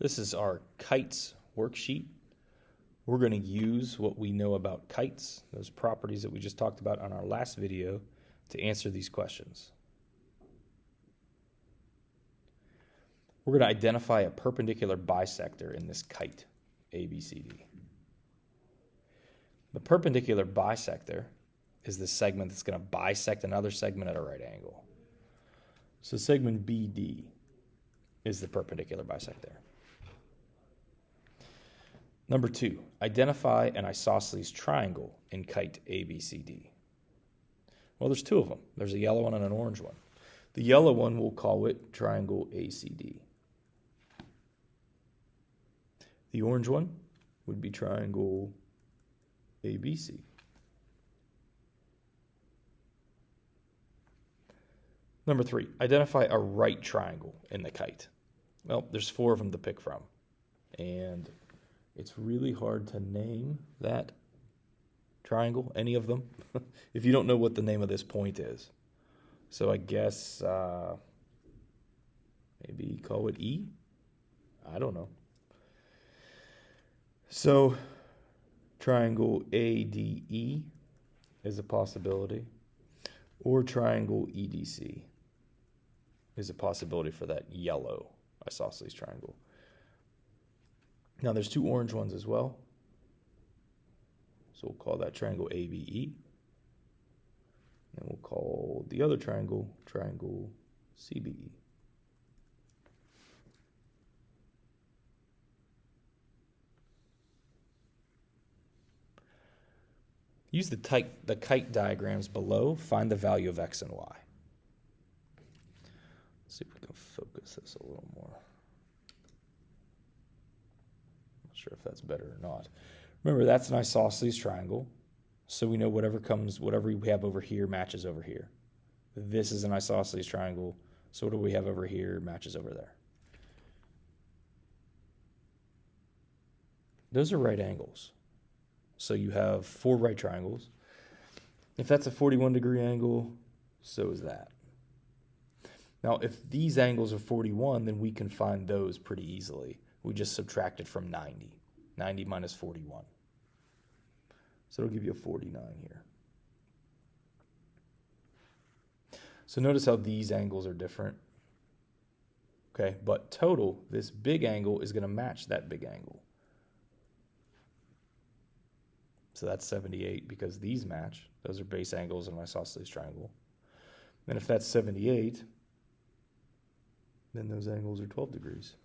This is our kites worksheet. We're going to use what we know about kites, those properties that we just talked about on our last video, to answer these questions. We're going to identify a perpendicular bisector in this kite, ABCD. The perpendicular bisector is the segment that's going to bisect another segment at a right angle. So segment BD is the perpendicular bisector. Number 2, identify an isosceles triangle in kite ABCD. Well, there's two of them. There's a yellow one and an orange one. The yellow one, we'll call it triangle ACD. The orange one would be triangle ABC. Number 3, identify a right triangle in the kite. Well, there's 4 of them to pick from, and it's really hard to name that triangle, any of them, if you don't know what the name of this point is. So I guess maybe call it E? I don't know. So triangle ADE is a possibility, or triangle EDC is a possibility for that yellow isosceles triangle. Now there's 2 orange ones as well. So we'll call that triangle ABE. And we'll call the other triangle, triangle CBE. Use the kite diagrams below. Find the value of x and y. Let's see if we can focus this a little more. Not sure if that's better or not. Remember, that's an isosceles triangle, so we know whatever we have over here matches over here. This is an isosceles triangle, so what do we have over here matches over there. Those are right angles. So you have 4 right triangles. If that's a 41-degree angle, so is that. Now, if these angles are 41, then we can find those pretty easily. We just subtracted from 90. 90 minus 41. So it'll give you a 49 here. So notice how these angles are different. Okay, but total, this big angle is going to match that big angle. So that's 78 because these match. Those are base angles in an isosceles triangle. And if that's 78, then those angles are 12 degrees.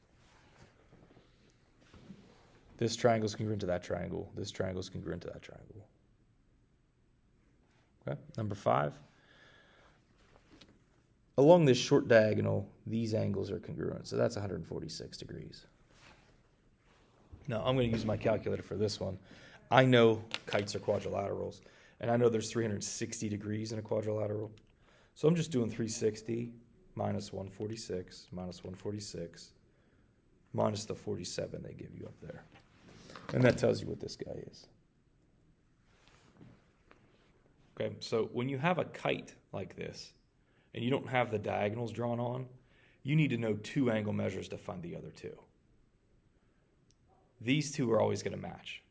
This triangle is congruent to that triangle. This triangle is congruent to that triangle. Okay, number 5. Along this short diagonal, these angles are congruent. So that's 146 degrees. Now, I'm going to use my calculator for this one. I know kites are quadrilaterals, and I know there's 360 degrees in a quadrilateral. So I'm just doing 360 minus 146 minus 146 minus the 47 they give you up there. And that tells you what this guy is. Okay, so when you have a kite like this, and you don't have the diagonals drawn on, you need to know 2 angle measures to find the other 2. These 2 are always going to match.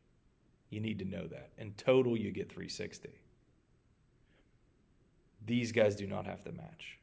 You need to know that. In total, you get 360. These guys do not have to match.